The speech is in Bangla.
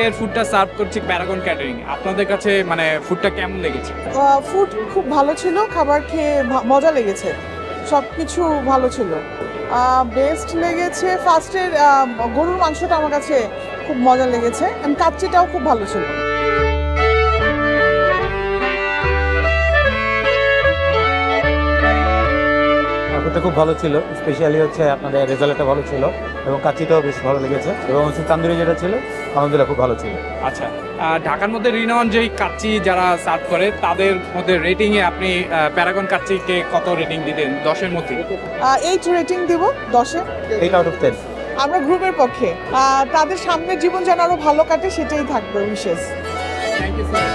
এর ফুডটা সার্ভ করছি প্যারাগন ক্যাটারিং, আপনাদের কাছে মানে ফুডটা কেমন লেগেছে? ফুড খুব ভালো ছিল, খাবার খেয়ে মজা লেগেছে, সব কিছু ভালো ছিল। বেস্ট লেগেছে ফার্স্টের গরুর মাংসটা আমার কাছে খুব মজা লেগেছে, এন্ড কাচ্চিটাও খুব ভালো ছিল। ফুডটা খুব ভালো ছিল, স্পেশালি হচ্ছে আপনাদের রেজাল্টটা ভালো ছিল এবং কাচ্চিটাও বেশ ভালো লেগেছে এবং হচ্ছে তান্দুরি যেটা ছিল আলহামদুলিল্লাহ খুব ভালো ছিল। আচ্ছা, ঢাকার মধ্যে রিনাউন যেই কাচ্চি যারা সার্ভ করে তাদের মধ্যে রেটিংয়ে আপনি প্যারাগন কাচ্চিকে কত রেটিং দিতেন 10-এর মধ্যে? 8 রেটিং দিব 10-এ। 8 আউট অফ 10। আমরা গ্রুপের পক্ষে তাদের সামনের জীবন যেন আরো ভালো কাটে সেটাই থাকবে বিশেষ। Thank you sir.